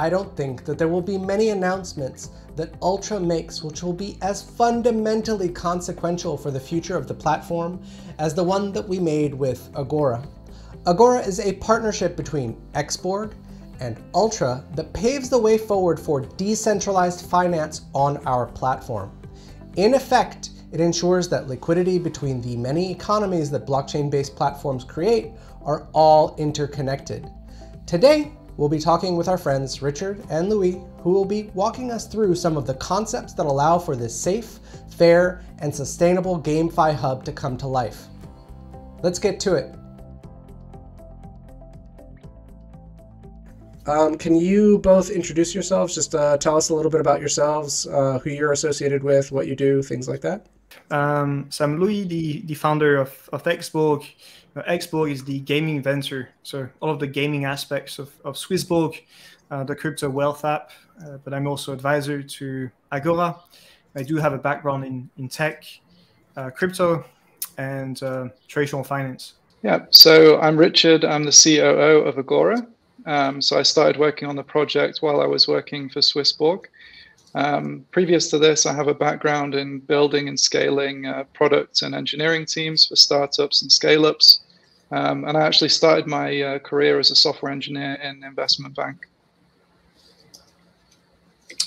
I don't think that there will be many announcements that Ultra makes which will be as fundamentally consequential for the future of the platform as the one that we made with Agora. Agora is a partnership between XBorg and Ultra that paves the way forward for decentralized finance on our platform. In effect, it ensures that liquidity between the many economies that blockchain-based platforms create are all interconnected. Today, we'll be talking with our friends Richard and Louis, who will be walking us through some of the concepts that allow for this safe, fair, and sustainable GameFi hub to come to life. Let's get to it. Can you both introduce yourselves? Just tell us a little bit about yourselves, who you're associated with, what you do, things like that. So I'm Louis, the founder of XBorg. XBorg is the gaming venture, so all of the gaming aspects of SwissBorg, the crypto wealth app, but I'm also advisor to Agora. I do have a background in tech, crypto, and traditional finance. Yeah, so I'm Richard. I'm the COO of Agora. So I started working on the project while I was working for SwissBorg. Previous to this, I have a background in building and scaling product and engineering teams for startups and scale-ups. And I actually started my career as a software engineer in investment bank.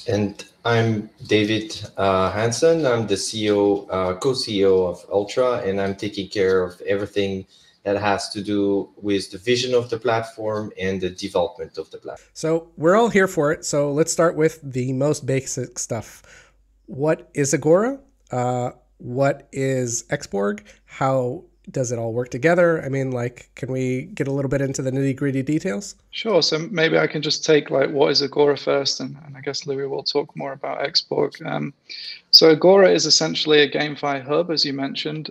And I'm David Hansen. I'm the CEO, co-CEO of Ultra, and I'm taking care of everything that has to do with the vision of the platform and the development of the platform. So we're all here for it. So let's start with the most basic stuff. What is Agora? What is XBorg? How does it all work together? I mean, like, can we get a little bit into the nitty-gritty details? Sure. So maybe I can just take like what is Agora first, and I guess Louis will talk more about XBorg. So Agora is essentially a GameFi hub, as you mentioned.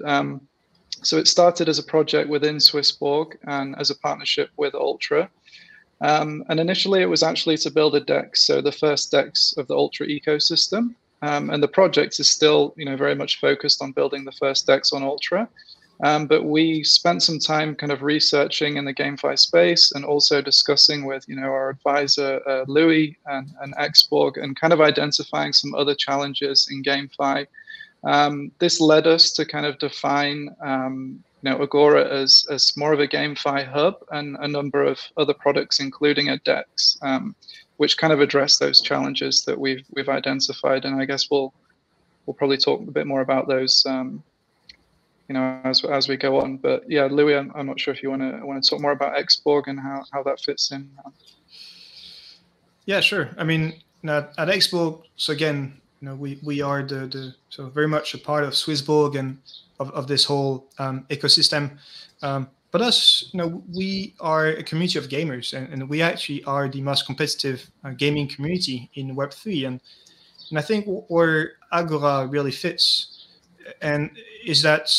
So it started as a project within SwissBorg and as a partnership with Ultra. And initially it was actually to build a DEX, so the first DEX of the Ultra ecosystem. And the project is still, very much focused on building the first DEX on Ultra. But we spent some time kind of researching in the GameFi space and also discussing with, our advisor, Louis and XBorg, and kind of identifying some other challenges in GameFi. This led us to kind of define, Agora as more of a GameFi hub and a number of other products, including a DEX, which kind of address those challenges that we've identified. And I guess we'll probably talk a bit more about those, as we go on. But yeah, Louis, I'm not sure if you want to talk more about XBorg and how that fits in. Yeah, sure. I mean, at XBorg, so again, we are so very much a part of SwissBorg and of this whole ecosystem. But us, we are a community of gamers, and we actually are the most competitive gaming community in Web3. And I think where Agora really fits, and is that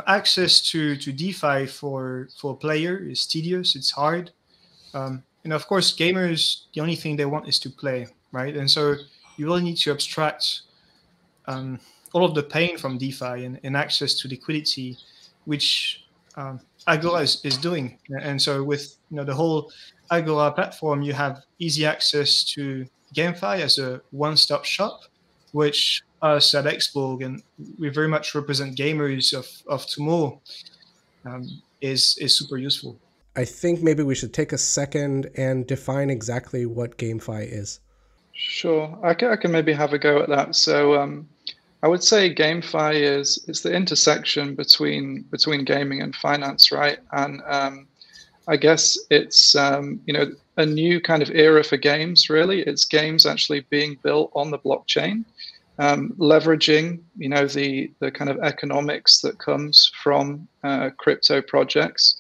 access to DeFi for a player is tedious, it's hard. Of course, gamers, the only thing they want is to play, right? And so you really need to abstract all of the pain from DeFi and access to liquidity, which Agora is doing. And so with the whole Agora platform, you have easy access to GameFi as a one-stop shop, which us at XBorg, and we very much represent gamers of tomorrow, is super useful. I think maybe we should take a second and define exactly what GameFi is. Sure, I can maybe have a go at that. So I would say GameFi is the intersection between gaming and finance, right? And I guess it's a new kind of era for games. Really, it's games actually being built on the blockchain, leveraging the kind of economics that comes from crypto projects.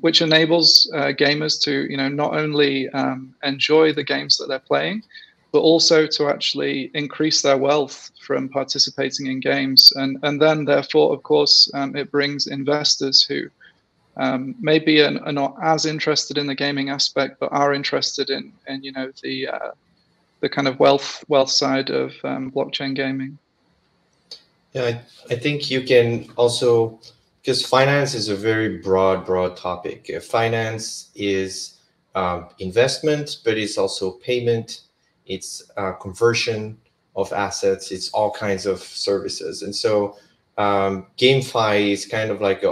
Which enables gamers to, not only enjoy the games that they're playing, but also to actually increase their wealth from participating in games. And then, therefore, of course, it brings investors who maybe are not as interested in the gaming aspect, but are interested in the kind of wealth side of blockchain gaming. Yeah, I think you can also, because finance is a very broad topic. Finance is investment, but it's also payment, it's conversion of assets, it's all kinds of services. And so GameFi is kind of like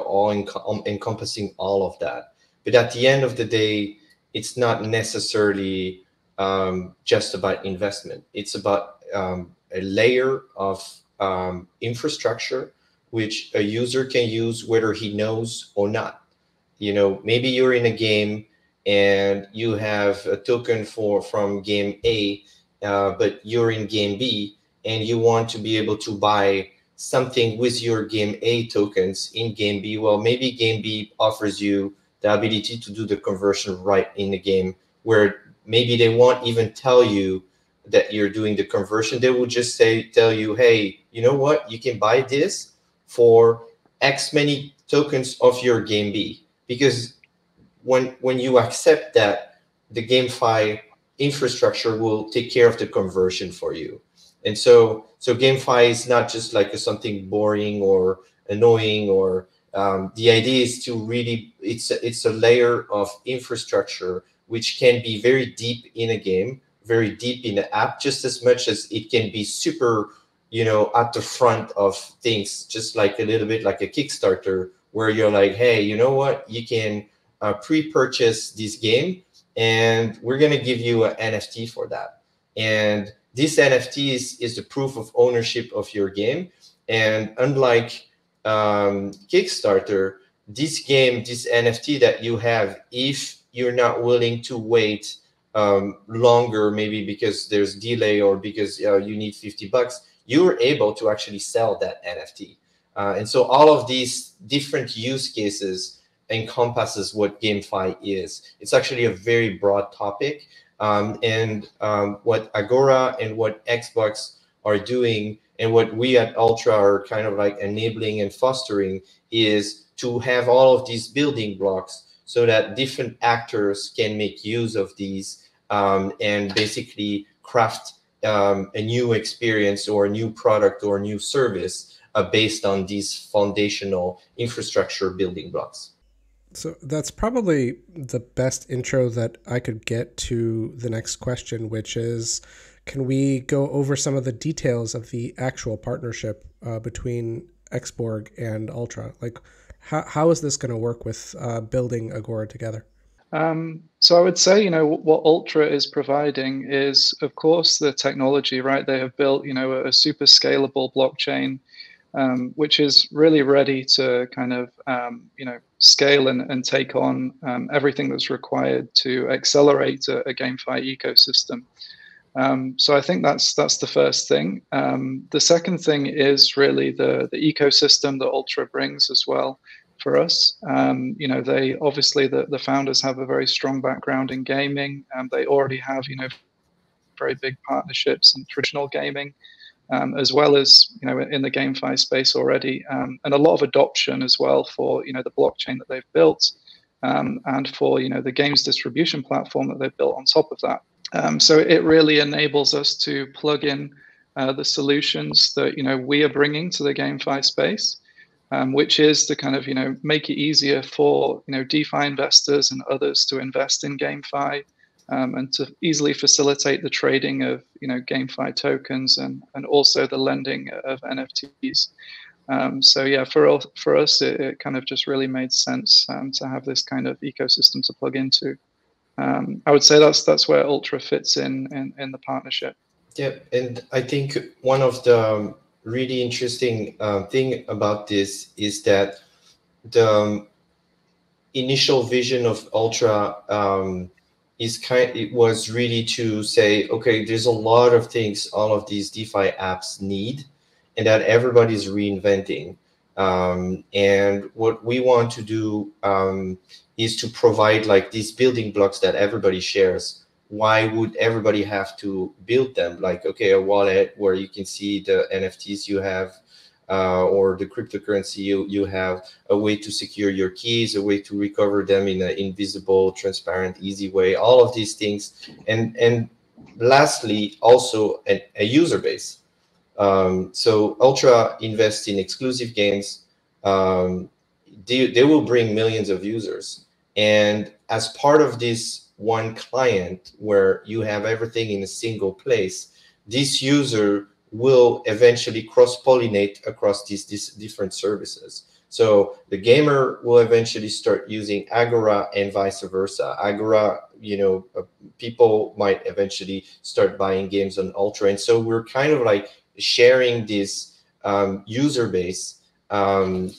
encompassing all of that. But at the end of the day, it's not necessarily just about investment. It's about a layer of infrastructure which a user can use whether he knows or not. Maybe you're in a game and you have a token from game A, but you're in game B and you want to be able to buy something with your game A tokens in game B. Well, maybe game B offers you the ability to do the conversion right in the game, where maybe they won't even tell you that you're doing the conversion. They will just tell you, hey, you know what? You can buy this for X many tokens of your game B. Because when you accept that, the GameFi infrastructure will take care of the conversion for you. And so GameFi is not just like something boring or annoying, or the idea is to really, it's a layer of infrastructure which can be very deep in a game, very deep in the app, just as much as it can be super, at the front of things, just like a little bit like a Kickstarter, where you're like, hey, you know what? You can pre-purchase this game, and we're going to give you an NFT for that. And this NFT is the proof of ownership of your game. And unlike Kickstarter, this game, this NFT that you have, if you're not willing to wait longer, maybe because there's delay or because you need $50, you're able to actually sell that NFT. And so all of these different use cases encompasses what GameFi is. It's actually a very broad topic. And what Agora and what Xbox are doing, and what we at Ultra are kind of like enabling and fostering, is to have all of these building blocks so that different actors can make use of these and basically craft a new experience or a new product or a new service based on these foundational infrastructure building blocks. So that's probably the best intro that I could get to the next question, which is, can we go over some of the details of the actual partnership between XBorg and Ultra? Like, how is this going to work with building Agora together? So I would say, what Ultra is providing is, of course, the technology, right? They have built, a super scalable blockchain, which is really ready to kind of, scale and take on everything that's required to accelerate a GameFi ecosystem. So I think that's the first thing. The second thing is really the ecosystem that Ultra brings as well for us. They obviously, the founders have a very strong background in gaming, and they already have, very big partnerships in traditional gaming, as well as, in the GameFi space already, and a lot of adoption as well for, the blockchain that they've built, and for, the games distribution platform that they've built on top of that. So it really enables us to plug in the solutions that, we are bringing to the GameFi space, which is to kind of, make it easier for, DeFi investors and others to invest in GameFi, and to easily facilitate the trading of, GameFi tokens and also the lending of NFTs. So yeah, for us, it kind of just really made sense to have this kind of ecosystem to plug into. I would say that's where Ultra fits in the partnership. Yeah, and I think one of the really interesting thing about this is that the initial vision of Ultra it was really to say, okay, there's a lot of things all of these DeFi apps need, and that everybody's reinventing. And what we want to do is to provide like these building blocks that everybody shares. Why would everybody have to build them? Like, okay, a wallet where you can see the NFTs you have, or the cryptocurrency you have, a way to secure your keys, a way to recover them in an invisible, transparent, easy way, all of these things. And lastly, also a user base. So Ultra invests in exclusive games. They will bring millions of users. And as part of this one client where you have everything in a single place, this user will eventually cross-pollinate across these different services. So the gamer will eventually start using Agora and vice versa. Agora, people might eventually start buying games on Ultra. And so we're kind of like sharing this user base. And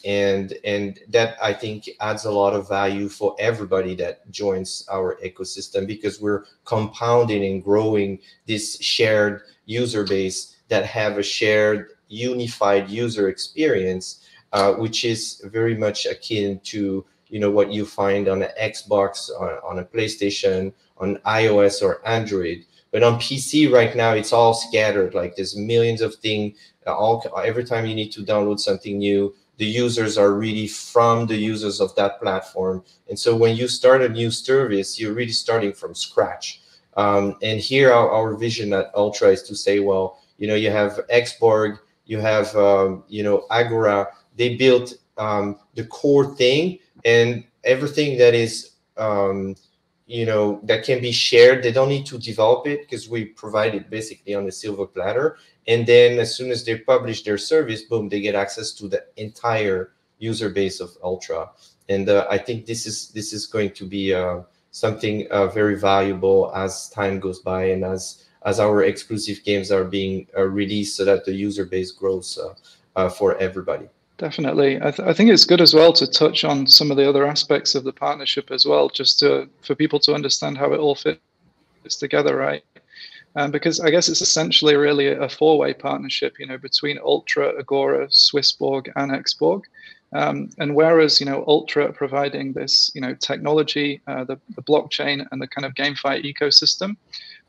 that, I think, adds a lot of value for everybody that joins our ecosystem, because we're compounding and growing this shared user base that have a shared unified user experience, which is very much akin to what you find on an Xbox, on a PlayStation, on iOS or Android. But on PC right now, it's all scattered. Like there's millions of things. Every time you need to download something new, the users are really from the users of that platform. And so when you start a new service, you're really starting from scratch. And here our vision at Ultra is to say, well, you have XBorg, you have Agora. They built the core thing, and everything that is that can be shared. They don't need to develop it because we provide it basically on a silver platter. And then as soon as they publish their service, boom, they get access to the entire user base of Ultra. And I think this is going to be something very valuable as time goes by, and as our exclusive games are being released, so that the user base grows for everybody. Definitely. I think it's good as well to touch on some of the other aspects of the partnership as well, just for people to understand how it all fits together, right? Because I guess it's essentially really a four-way partnership, between Ultra, Agora, SwissBorg, and XBorg. And whereas, Ultra are providing this, technology, the blockchain, and the kind of GameFi ecosystem,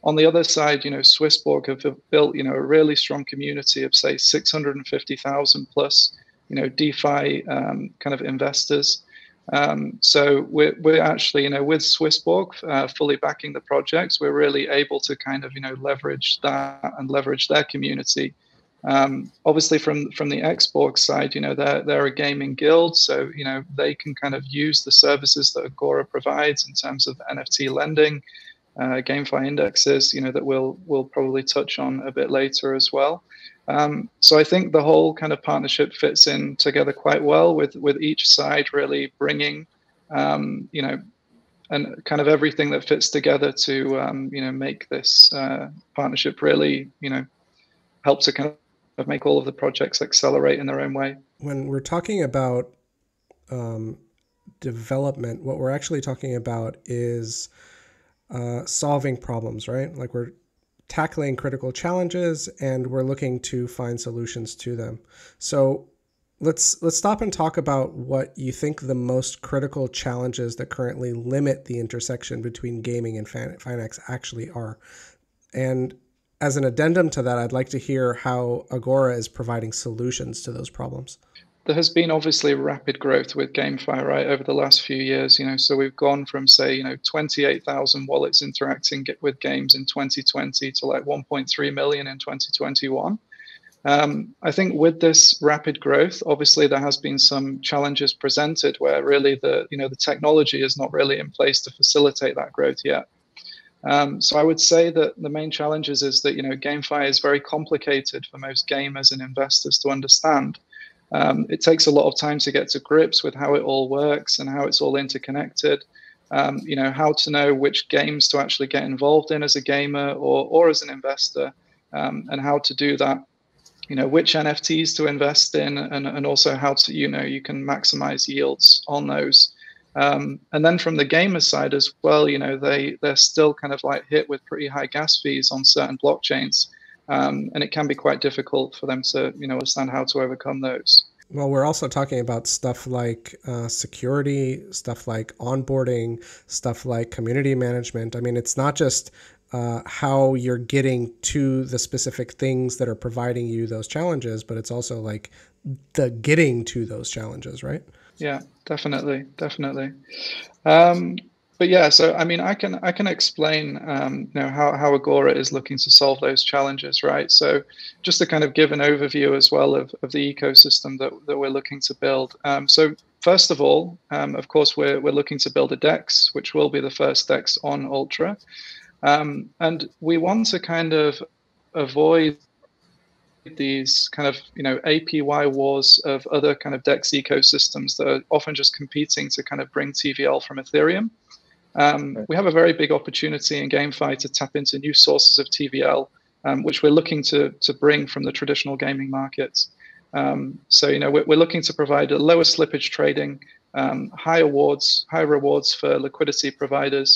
on the other side, SwissBorg have built, a really strong community of, say, 650,000 plus DeFi kind of investors. So we're actually, with SwissBorg fully backing the projects, we're really able to kind of, leverage that and leverage their community. Obviously, from the XBorg side, they're a gaming guild, so they can kind of use the services that Agora provides in terms of NFT lending, GameFi indexes, that we'll probably touch on a bit later as well. So I think the whole kind of partnership fits in together quite well, with each side really bringing, and kind of everything that fits together to, make this partnership really, help to kind of make all of the projects accelerate in their own way. When we're talking about development, what we're actually talking about is solving problems, right? Like we're tackling critical challenges and we're looking to find solutions to them. So let's stop and talk about what you think the most critical challenges that currently limit the intersection between gaming and finance actually are. And as an addendum to that, I'd like to hear how Agora is providing solutions to those problems. There has been obviously rapid growth with GameFi, right, over the last few years. So we've gone from, say, 28,000 wallets interacting with games in 2020 to like 1.3 million in 2021. I think with this rapid growth, obviously there has been some challenges presented where really the technology is not really in place to facilitate that growth yet. So I would say that the main challenges is that GameFi is very complicated for most gamers and investors to understand. It takes a lot of time to get to grips with how it all works and how it's all interconnected. How to know which games to actually get involved in as a gamer or as an investor, and how to do that. Which NFTs to invest in, and also how to you can maximize yields on those. And then from the gamer side as well, they're still kind of like hit with pretty high gas fees on certain blockchains. And it can be quite difficult for them to, understand how to overcome those. Well, we're also talking about stuff like security, stuff like onboarding, stuff like community management. I mean, it's not just how you're getting to the specific things that are providing you those challenges, but it's also like the getting to those challenges, right? Yeah, definitely. But yeah, so I mean, I can explain, how Agora is looking to solve those challenges, right? So just to kind of give an overview as well of the ecosystem that we're looking to build. So first of all, of course, we're looking to build a DEX, which will be the first DEX on Ultra. And we want to kind of avoid these kind of, APY wars of other kind of DEX ecosystems that are often just competing to kind of bring TVL from Ethereum. We have a very big opportunity in GameFi to tap into new sources of TVL, which we're looking to bring from the traditional gaming markets. So, we're looking to provide a lower slippage trading, high rewards for liquidity providers.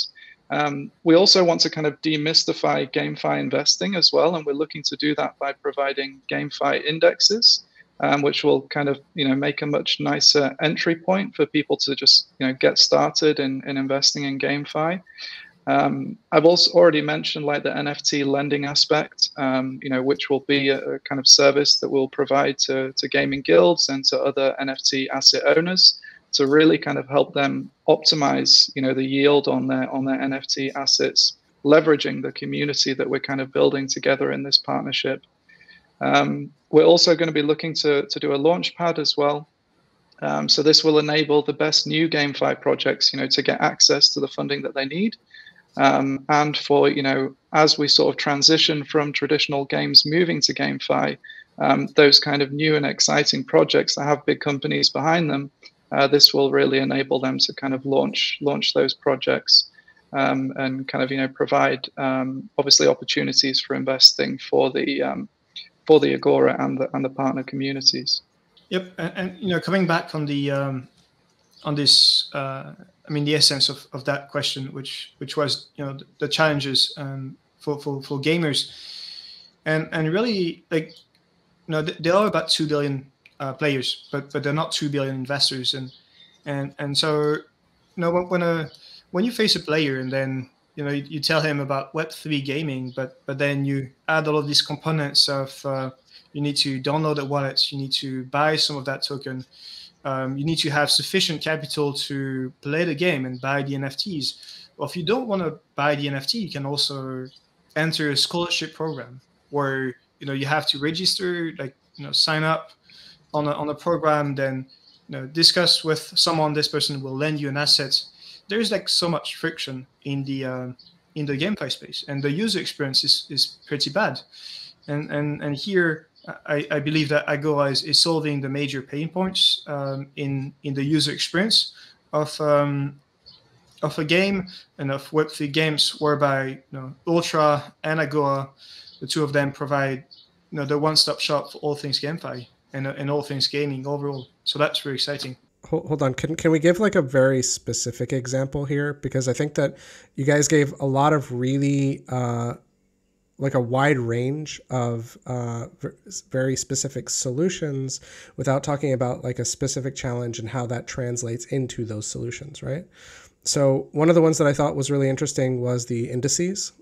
We also want to kind of demystify GameFi investing as well, and we're looking to do that by providing GameFi indexes, which will kind of make a much nicer entry point for people to just get started in investing in GameFi. I've also already mentioned like the NFT lending aspect, which will be a kind of service that we'll provide to gaming guilds and to other NFT asset owners to really kind of help them optimize, the yield on their NFT assets, leveraging the community that we're kind of building together in this partnership. We're also going to be looking to do a launch pad as well. So this will enable the best new GameFi projects, to get access to the funding that they need. And for, as we sort of transition from traditional games moving to GameFi, those kind of new and exciting projects that have big companies behind them, this will really enable them to kind of launch those projects and kind of, provide obviously opportunities for investing for the Agora and the partner communities. Yep, and coming back on the on this, I mean the essence of that question, which was the challenges for gamers, and really like there are about 2 billion players, but they're not 2 billion investors, and so when you face a player and then you tell him about Web3 gaming, but then you add all of these components of you need to download the wallets, you need to buy some of that token, you need to have sufficient capital to play the game and buy the NFTs. Well, if you don't want to buy the NFT, you can also enter a scholarship program where you have to register, like sign up on a program, then discuss with someone. This person will lend you an asset. There's like so much friction in the GameFi space, and the user experience is pretty bad. And here I believe that Agora is solving the major pain points in the user experience of a game and of Web3 games, whereby Ultra and Agora, the two of them, provide the one-stop shop for all things GameFi and all things gaming overall. So that's very exciting. Hold on. Can we give like a very specific example here? Because I think that you guys gave a lot of really like a wide range of very specific solutions without talking about like a specific challenge and how that translates into those solutions, right? So one of the ones that I thought was really interesting was the indices,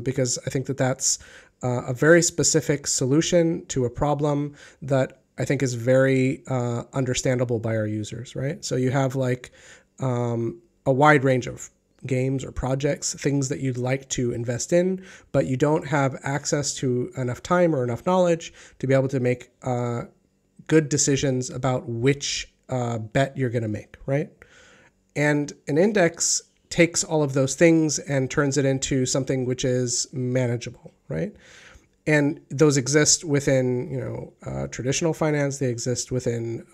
because I think that that's a very specific solution to a problem that I think is very understandable by our users, right? So you have like a wide range of games or projects, things that you'd like to invest in, but you don't have access to enough time or enough knowledge to be able to make good decisions about which bet you're going to make, right? And an index takes all of those things and turns it into something which is manageable, right? And those exist within, traditional finance. They exist within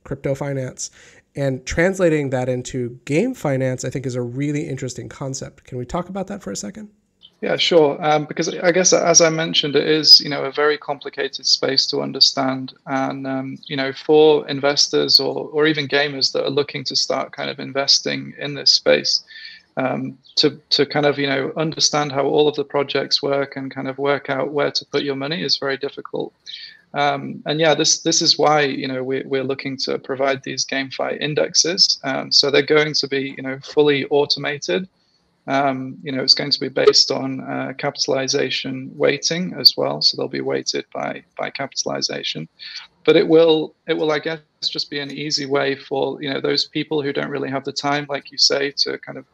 crypto finance. And translating that into game finance, I think, is a really interesting concept. Can we talk about that for a second? Yeah, sure. Because I guess, as I mentioned, it is, a very complicated space to understand. And, for investors or even gamers that are looking to start kind of investing in this space, to kind of, understand how all of the projects work and kind of work out where to put your money is very difficult. And yeah, this is why, we're looking to provide these GameFi indexes. So they're going to be, fully automated. It's going to be based on capitalization weighting as well. So they'll be weighted by capitalization. But it will, I guess, just be an easy way for, those people who don't really have the time, like you say, to kind of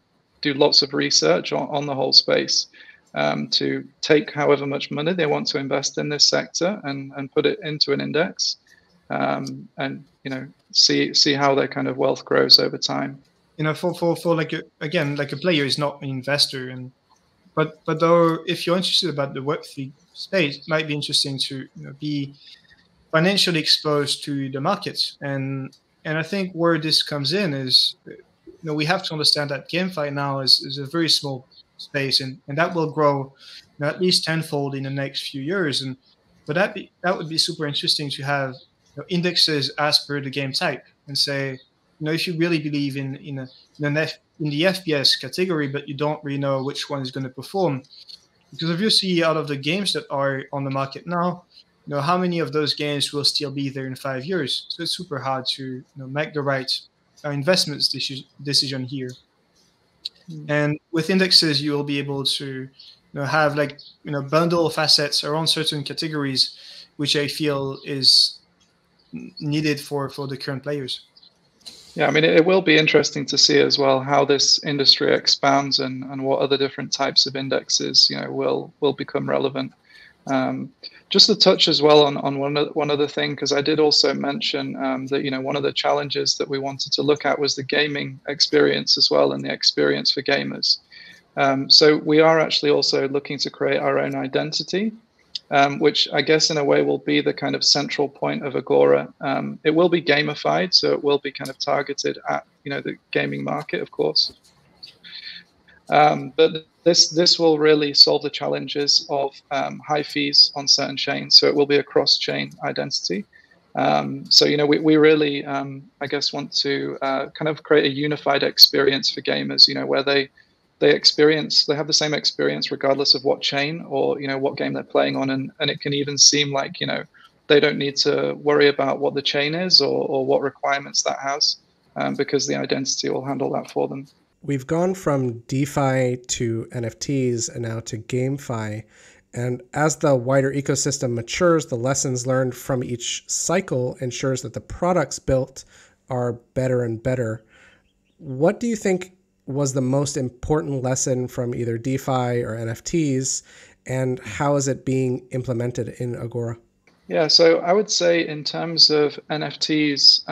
do lots of research on the whole space, to take however much money they want to invest in this sector and put it into an index. and see how their kind of wealth grows over time. For like like a player is not an investor, but though if you're interested about the Web3 space, it might be interesting to be financially exposed to the markets. And I think where this comes in is, we have to understand that GameFi now is a very small space, and that will grow at least tenfold in the next few years. And but that would be super interesting to have indexes as per the game type, and say, if you really believe in the FPS category, but you don't really know which one is going to perform, because obviously out of the games that are on the market now, how many of those games will still be there in 5 years? So it's super hard to make the right investments decision here. And with indexes, you will be able to have bundle of assets around certain categories, which I feel is needed for the current players. Yeah, I mean, it will be interesting to see as well how this industry expands and what other different types of indexes will become relevant. Just to touch as well on one other thing, because I did also mention that one of the challenges that we wanted to look at was the gaming experience as well, and the experience for gamers. So we are actually also looking to create our own identity, which I guess in a way will be the kind of central point of Agora. It will be gamified, so it will be kind of targeted at the gaming market, of course. But this will really solve the challenges of high fees on certain chains. So it will be a cross-chain identity. So we really, I guess, want to kind of create a unified experience for gamers. Where they have the same experience regardless of what chain or what game they're playing on, and it can even seem like they don't need to worry about what the chain is or what requirements that has, because the identity will handle that for them. We've gone from DeFi to NFTs and now to GameFi. And as the wider ecosystem matures, the lessons learned from each cycle ensures that the products built are better and better. What do you think was the most important lesson from either DeFi or NFTs, and how is it being implemented in Agora? Yeah, so I would say in terms of NFTs,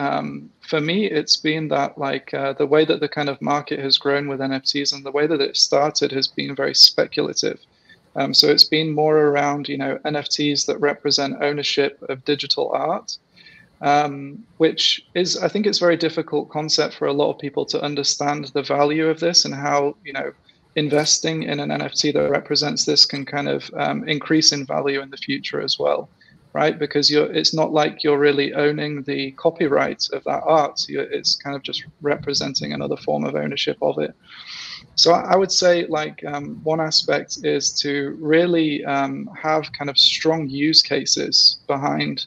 for me, it's been that the way that the kind of market has grown with NFTs and the way that it started has been very speculative. So it's been more around, NFTs that represent ownership of digital art, which is, I think it's a very difficult concept for a lot of people to understand the value of this and how, investing in an NFT that represents this can kind of increase in value in the future as well. Right, because it's not like you're really owning the copyright of that art. It's kind of just representing another form of ownership of it. So I would say one aspect is to really have kind of strong use cases behind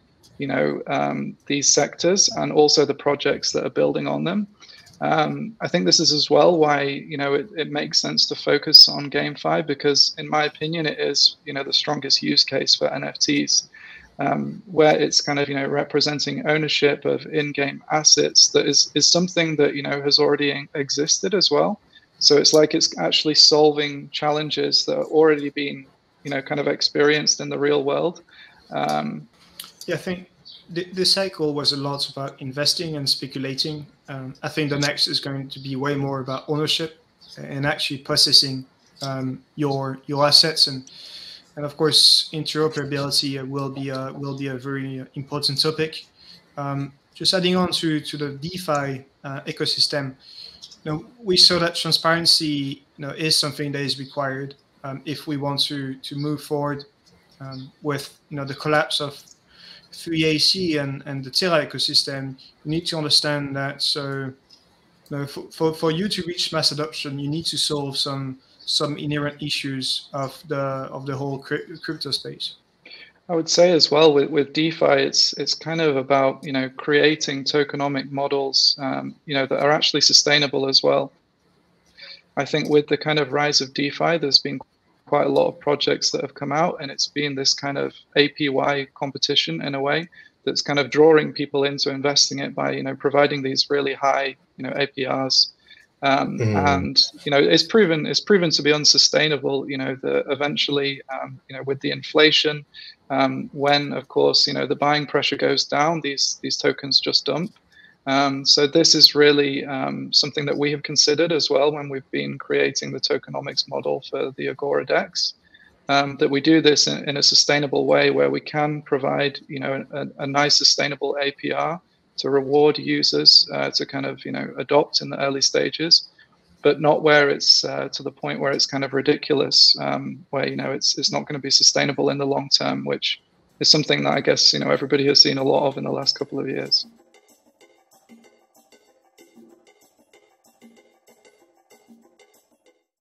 these sectors and also the projects that are building on them. I think this is as well why it makes sense to focus on GameFi, because in my opinion it is the strongest use case for NFTs. Where it's kind of representing ownership of in-game assets that is something that has already existed as well. So it's actually solving challenges that are already being kind of experienced in the real world. Yeah, I think the cycle was a lot about investing and speculating. I think the next is going to be way more about ownership and actually processing your assets, and of course, interoperability will be a very important topic. Just adding on to the DeFi ecosystem, we saw that transparency is something that is required if we want to move forward with the collapse of SWE18 and the Terra ecosystem. You need to understand that. So for you to reach mass adoption, you need to solve some inherent issues of the whole crypto space. I would say as well with DeFi, it's kind of about creating tokenomic models that are actually sustainable as well. I think with the kind of rise of DeFi, there's been quite a lot of projects that have come out, and it's been this kind of APY competition in a way that's kind of drawing people into investing it by providing these really high APRs. And it's proven to be unsustainable. That eventually, with the inflation, When, of course, the buying pressure goes down, these tokens just dump. So this is really something that we have considered as well when we've been creating the tokenomics model for the Agora DEX. That we do this in a sustainable way where we can provide, a nice sustainable APR to reward users to kind of, adopt in the early stages, but not where it's to the point where it's kind of ridiculous, where, it's not going to be sustainable in the long term, which is something that I guess, everybody has seen a lot of in the last couple of years.